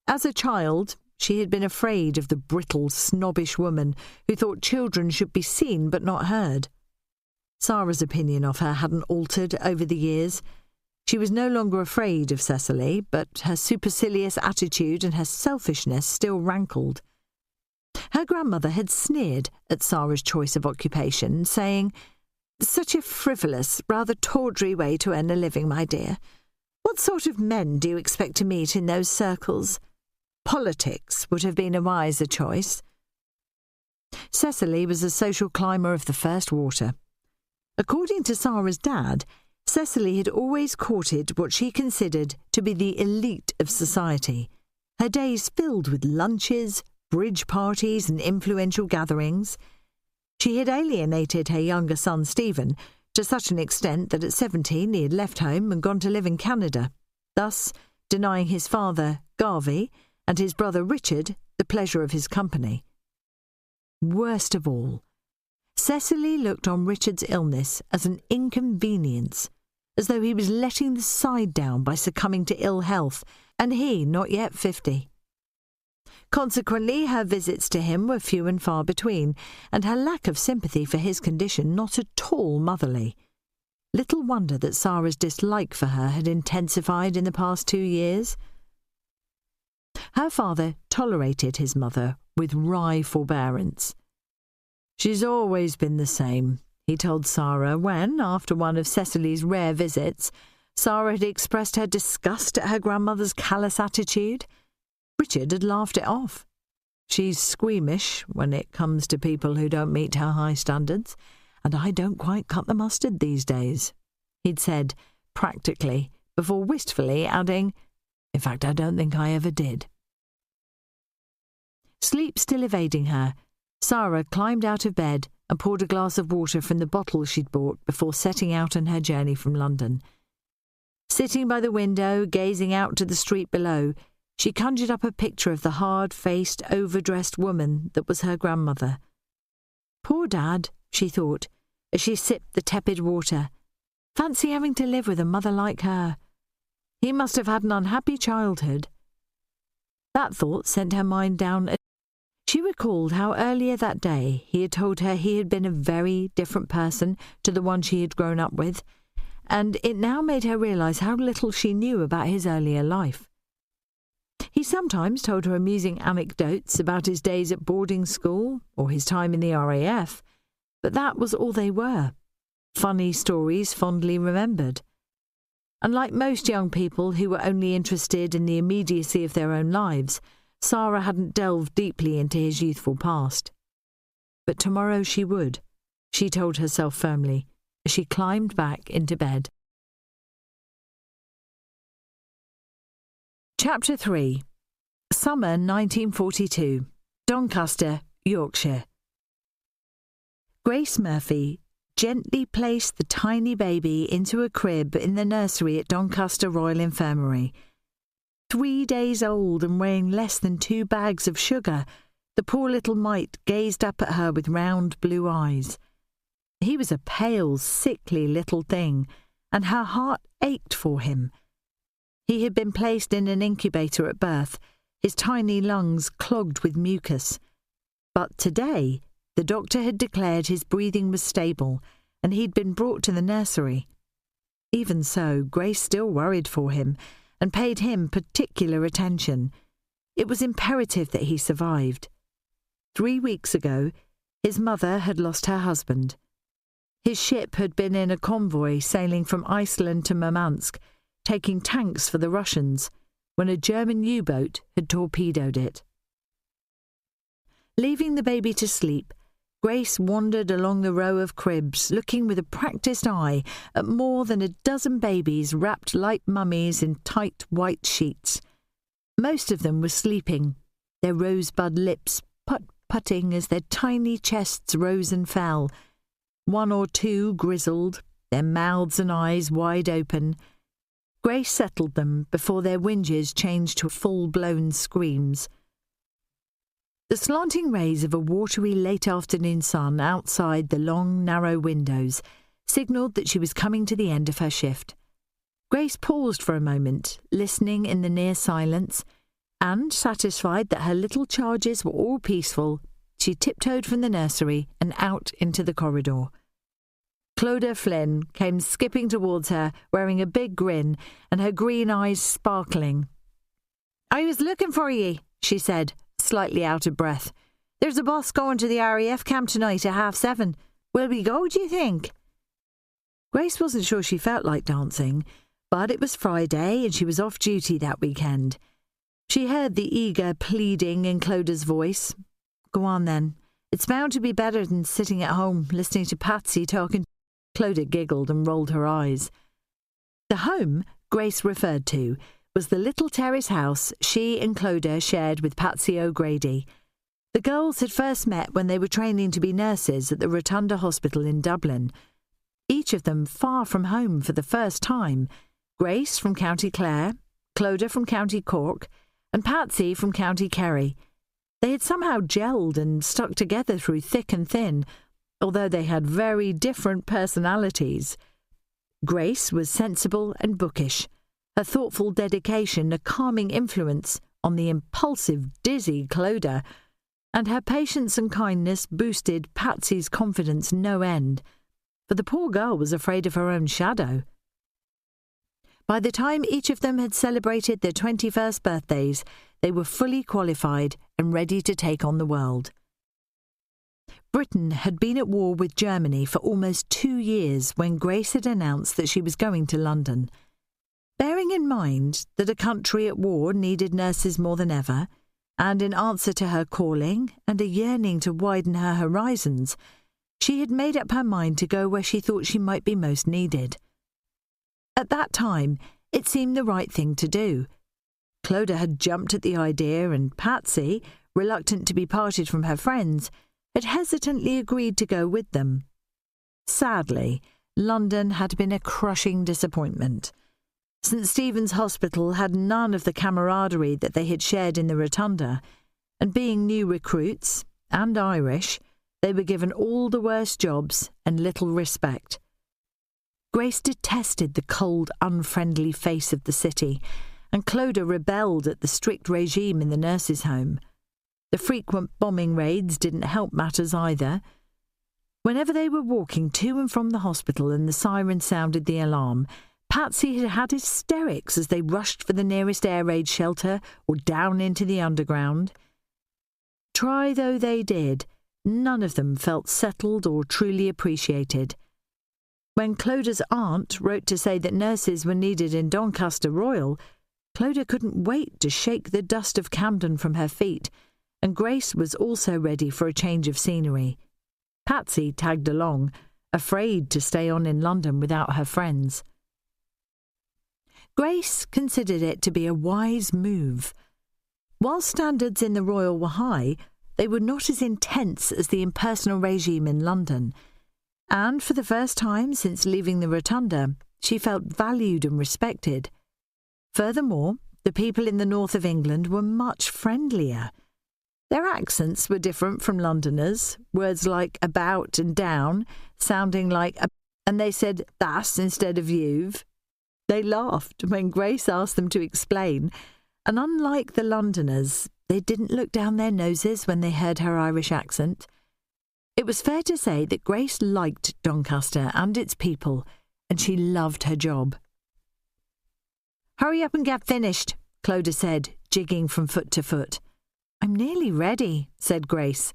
As a child, she had been afraid of the brittle, snobbish woman who thought children should be seen but not heard. Sarah's opinion of her hadn't altered over the years. She was no longer afraid of Cecily, but her supercilious attitude and her selfishness still rankled. Her grandmother had sneered at Sarah's choice of occupation, saying, "Such a frivolous, rather tawdry way to earn a living, my dear. What sort of men do you expect to meet in those circles? Politics would have been a wiser choice." Cecily was a social climber of the first water. According to Sarah's dad, Cecily had always courted what she considered to be the elite of society, her days filled with lunches, bridge parties and influential gatherings. She had alienated her younger son Stephen to such an extent that at 17 he had left home and gone to live in Canada, thus denying his father, Garvey, and his brother Richard the pleasure of his company. Worst of all, Cecily looked on Richard's illness as an inconvenience, as though he was letting the side down by succumbing to ill health, and he not yet 50. Consequently, her visits to him were few and far between, and her lack of sympathy for his condition not at all motherly. Little wonder that Sarah's dislike for her had intensified in the past 2 years. Her father tolerated his mother with wry forbearance. "She's always been the same," he told Sarah when, after one of Cecily's rare visits, Sarah had expressed her disgust at her grandmother's callous attitude. Richard had laughed it off. "She's squeamish when it comes to people who don't meet her high standards, and I don't quite cut the mustard these days," he'd said, practically, before wistfully adding, "In fact, I don't think I ever did." Sleep still evading her, Sarah climbed out of bed and poured a glass of water from the bottle she'd bought before setting out on her journey from London. Sitting by the window, gazing out to the street below, she conjured up a picture of the hard-faced, overdressed woman that was her grandmother. Poor Dad, she thought, as she sipped the tepid water. Fancy having to live with a mother like her. He must have had an unhappy childhood. That thought sent her mind down. She recalled how earlier that day he had told her he had been a very different person to the one she had grown up with, and it now made her realise how little she knew about his earlier life. He sometimes told her amusing anecdotes about his days at boarding school or his time in the RAF, but that was all they were, funny stories fondly remembered. Unlike most young people who were only interested in the immediacy of their own lives, Sarah hadn't delved deeply into his youthful past. But tomorrow she would, she told herself firmly, as she climbed back into bed. Chapter 3. Summer 1942. Doncaster, Yorkshire. Grace Murphy gently placed the tiny baby into a crib in the nursery at Doncaster Royal Infirmary. 3 days old and weighing less than 2 bags of sugar, the poor little mite gazed up at her with round blue eyes. He was a pale, sickly little thing, and her heart ached for him. He had been placed in an incubator at birth, his tiny lungs clogged with mucus. But today, the doctor had declared his breathing was stable, and he'd been brought to the nursery. Even so, Grace still worried for him and paid him particular attention. It was imperative that he survived. 3 weeks ago, his mother had lost her husband. His ship had been in a convoy sailing from Iceland to Murmansk, taking tanks for the Russians, when a German U-boat had torpedoed it. Leaving the baby to sleep, Grace wandered along the row of cribs, looking with a practised eye at more than a dozen babies wrapped like mummies in tight white sheets. Most of them were sleeping, their rosebud lips put-putting as their tiny chests rose and fell. 1 or 2 grizzled, their mouths and eyes wide open. Grace settled them before their whinges changed to full-blown screams. The slanting rays of a watery late-afternoon sun outside the long, narrow windows signalled that she was coming to the end of her shift. Grace paused for a moment, listening in the near silence, and, satisfied that her little charges were all peaceful, she tiptoed from the nursery and out into the corridor. Clodagh Flynn came skipping towards her, wearing a big grin and her green eyes sparkling. "I was looking for ye," she said, slightly out of breath. "There's a boss going to the RAF camp tonight at 7:30. Will we go, do you think?" Grace wasn't sure she felt like dancing, but it was Friday and she was off duty that weekend. She heard the eager pleading in Clodagh's voice. "Go on then. It's bound to be better than sitting at home listening to Patsy talking." Clodagh giggled and rolled her eyes. The home Grace referred to was the little terrace house she and Clodagh shared with Patsy O'Grady. The girls had first met when they were training to be nurses at the Rotunda Hospital in Dublin. Each of them far from home for the first time. Grace from County Clare, Clodagh from County Cork, and Patsy from County Kerry. They had somehow gelled and stuck together through thick and thin, although they had very different personalities. Grace was sensible and bookish, her thoughtful dedication a calming influence on the impulsive, dizzy Clodagh, and her patience and kindness boosted Patsy's confidence no end, for the poor girl was afraid of her own shadow. By the time each of them had celebrated their 21st birthdays, they were fully qualified and ready to take on the world. Britain had been at war with Germany for almost 2 years when Grace had announced that she was going to London. Bearing in mind that a country at war needed nurses more than ever, and in answer to her calling and a yearning to widen her horizons, she had made up her mind to go where she thought she might be most needed. At that time, it seemed the right thing to do. Clodagh had jumped at the idea, and Patsy, reluctant to be parted from her friends, had hesitantly agreed to go with them. Sadly, London had been a crushing disappointment. St. Stephen's Hospital had none of the camaraderie that they had shared in the Rotunda, and being new recruits, and Irish, they were given all the worst jobs and little respect. Grace detested the cold, unfriendly face of the city, and Clodagh rebelled at the strict regime in the nurses' home. The frequent bombing raids didn't help matters either. Whenever they were walking to and from the hospital and the siren sounded the alarm, Patsy had had hysterics as they rushed for the nearest air raid shelter or down into the underground. Try though they did, none of them felt settled or truly appreciated. When Clodagh's aunt wrote to say that nurses were needed in Doncaster Royal, Clodagh couldn't wait to shake the dust of Camden from her feet, and Grace was also ready for a change of scenery. Patsy tagged along, afraid to stay on in London without her friends. Grace considered it to be a wise move. While standards in the Royal were high, they were not as intense as the impersonal regime in London, and for the first time since leaving the Rotunda, she felt valued and respected. Furthermore, the people in the north of England were much friendlier. Their accents were different from Londoners, words like about and down sounding like and they said that's instead of you've. They laughed when Grace asked them to explain, and unlike the Londoners, they didn't look down their noses when they heard her Irish accent. It was fair to say that Grace liked Doncaster and its people, and she loved her job. "Hurry up and get finished," Clodagh said, jigging from foot to foot. "I'm nearly ready," said Grace.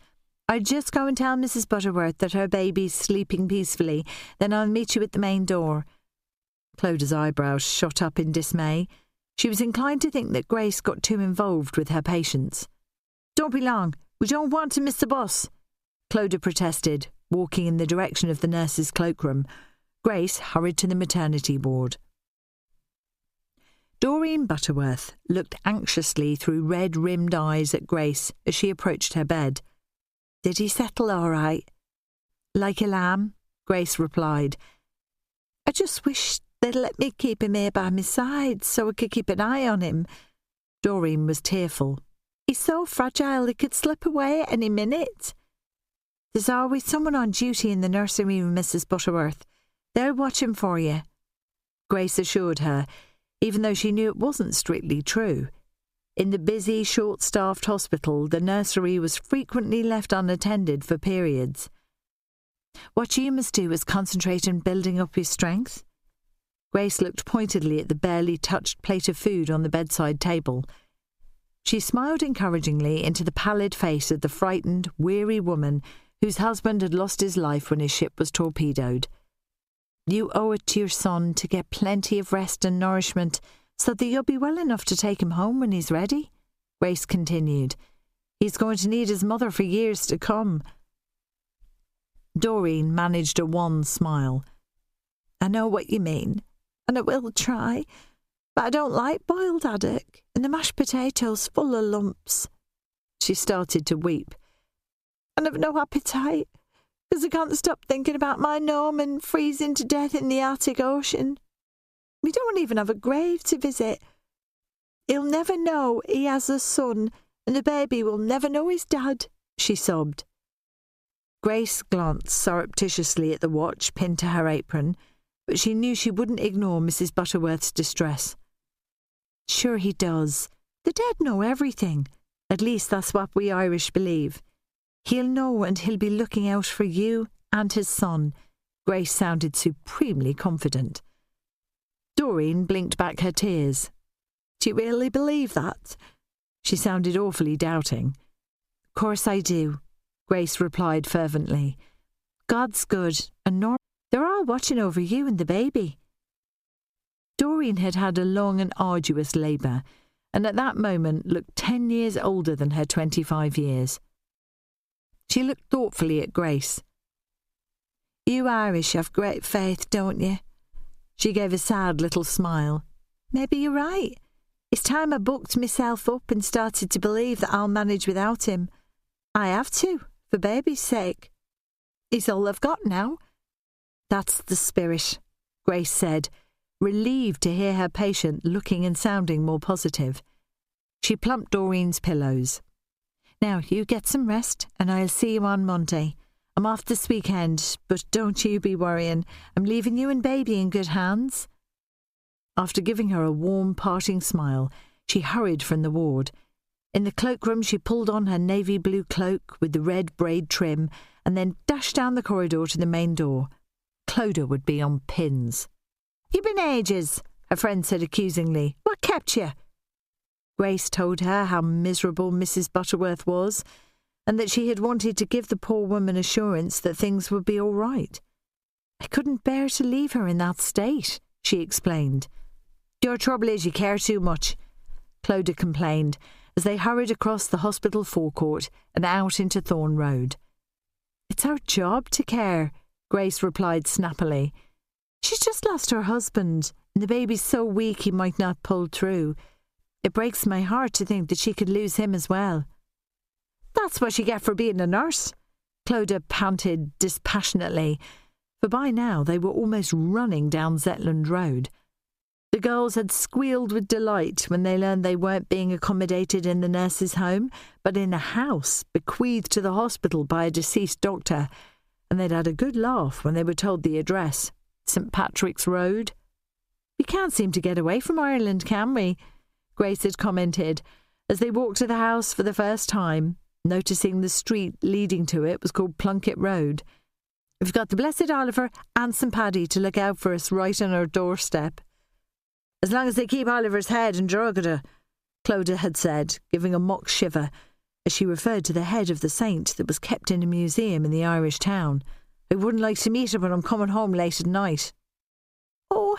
"I'll just go and tell Mrs. Butterworth that her baby's sleeping peacefully, then I'll meet you at the main door." Clodagh's eyebrows shot up in dismay. She was inclined to think that Grace got too involved with her patients. "Don't be long. We don't want to miss the bus," Clodagh protested, walking in the direction of the nurse's cloakroom. Grace hurried to the maternity ward. Doreen Butterworth looked anxiously through red-rimmed eyes at Grace as she approached her bed. "Did he settle all right?" "Like a lamb," Grace replied. "I just wish they'd let me keep him here by my side so I could keep an eye on him." Doreen was tearful. "He's so fragile he could slip away at any minute." "There's always someone on duty in the nursery room, Mrs. Butterworth. They'll watch him for you," Grace assured her, even though she knew it wasn't strictly true. In the busy, short-staffed hospital, the nursery was frequently left unattended for periods. "What you must do is concentrate on building up your strength." Grace looked pointedly at the barely touched plate of food on the bedside table. She smiled encouragingly into the pallid face of the frightened, weary woman whose husband had lost his life when his ship was torpedoed. "You owe it to your son to get plenty of rest and nourishment so that you'll be well enough to take him home when he's ready," Grace continued. "He's going to need his mother for years to come." Doreen managed a wan smile. "I know what you mean, and I will try, but I don't like boiled haddock, and the mashed potatoes full of lumps." She started to weep. "And I've no appetite, because I can't stop thinking about my Norman freezing to death in the Arctic Ocean. We don't even have a grave to visit. He'll never know he has a son, and the baby will never know his dad," she sobbed. Grace glanced surreptitiously at the watch pinned to her apron, but she knew she wouldn't ignore Mrs. Butterworth's distress. "Sure he does. The dead know everything. At least that's what we Irish believe. He'll know, and he'll be looking out for you and his son." Grace sounded supremely confident. Doreen blinked back her tears. "Do you really believe that?" She sounded awfully doubting. "Of course I do," Grace replied fervently. "God's good, and they're all watching over you and the baby." Doreen had had a long and arduous labour, and at that moment looked 10 years older than her 25 years. She looked thoughtfully at Grace. "You Irish have great faith, don't you?" She gave a sad little smile. "Maybe you're right. It's time I booked myself up and started to believe that I'll manage without him. I have to, for baby's sake. He's all I've got now." "That's the spirit," Grace said, relieved to hear her patient looking and sounding more positive. She plumped Doreen's pillows. "Now you get some rest, and I'll see you on Monday. I'm off this weekend, but don't you be worrying. I'm leaving you and baby in good hands." After giving her a warm, parting smile, she hurried from the ward. In the cloakroom she pulled on her navy blue cloak with the red braid trim and then dashed down the corridor to the main door. Clodagh would be on pins. "You've been ages," her friend said accusingly. "What kept you?" Grace told her how miserable Mrs. Butterworth was, and that she had wanted to give the poor woman assurance that things would be all right. "I couldn't bear to leave her in that state," she explained. "Your trouble is you care too much," Clodagh complained, as they hurried across the hospital forecourt and out into Thorne Road. "It's our job to care," Grace replied snappily. "She's just lost her husband, and the baby's so weak he might not pull through. It breaks my heart to think that she could lose him as well." "That's what you get for being a nurse," Clodagh panted dispassionately, for by now they were almost running down Zetland Road. The girls had squealed with delight when they learned they weren't being accommodated in the nurse's home, but in a house bequeathed to the hospital by a deceased doctor, and they'd had a good laugh when they were told the address, St. Patrick's Road. We can't seem to get away from Ireland, can we? Grace had commented as they walked to the house for the first time, noticing the street leading to it was called Plunkett Road. We've got the blessed Oliver and St. Paddy to look out for us right on our doorstep. As long as they keep Oliver's head in Drogheda, Clodagh had said, giving a mock shiver as she referred to the head of the saint that was kept in a museum in the Irish town. I wouldn't like to meet her when I'm coming home late at night. Oh,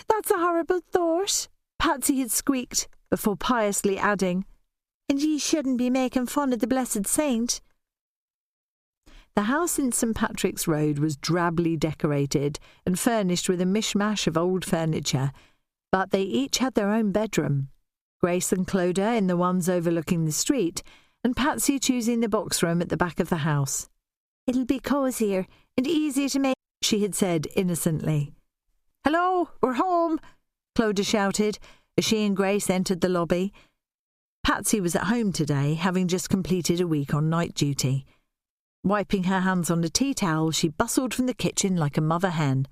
that's a horrible thought, Patsy had squeaked, before piously adding, and ye shouldn't be making fun of the blessed saint. The house in St. Patrick's Road was drably decorated and furnished with a mishmash of old furniture, but they each had their own bedroom. Grace and Clodagh in the ones overlooking the street, and Patsy choosing the box room at the back of the house. It'll be cosier and easier to make, she had said innocently. Hello, we're home, Clodagh shouted as she and Grace entered the lobby. Patsy was at home today, having just completed a week on night duty. Wiping her hands on a tea towel, she bustled from the kitchen like a mother hen.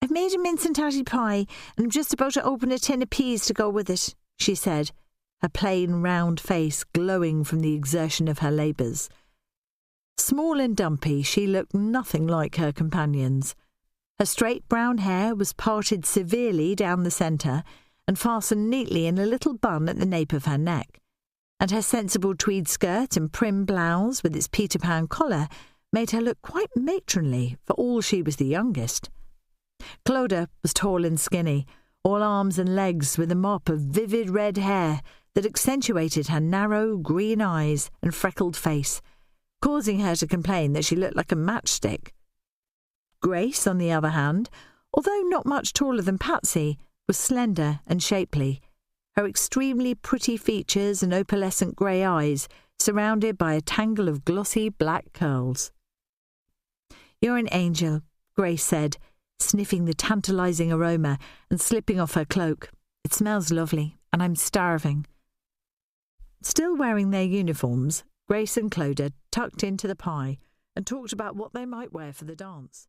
I've made a mince and tatty pie, and I'm just about to open a tin of peas to go with it, she said, her plain, round face glowing from the exertion of her labours. Small and dumpy, she looked nothing like her companions. Her straight brown hair was parted severely down the centre and fastened neatly in a little bun at the nape of her neck, and her sensible tweed skirt and prim blouse with its Peter Pan collar made her look quite matronly for all she was the youngest. Clodagh was tall and skinny, all arms and legs, with a mop of vivid red hair that accentuated her narrow green eyes and freckled face, causing her to complain that she looked like a matchstick. Grace, on the other hand, although not much taller than Patsy, was slender and shapely, her extremely pretty features and opalescent grey eyes surrounded by a tangle of glossy black curls. You're an angel, Grace said, sniffing the tantalising aroma and slipping off her cloak. It smells lovely, and I'm starving. Still wearing their uniforms, Grace and Clodagh tucked into the pie and talked about what they might wear for the dance.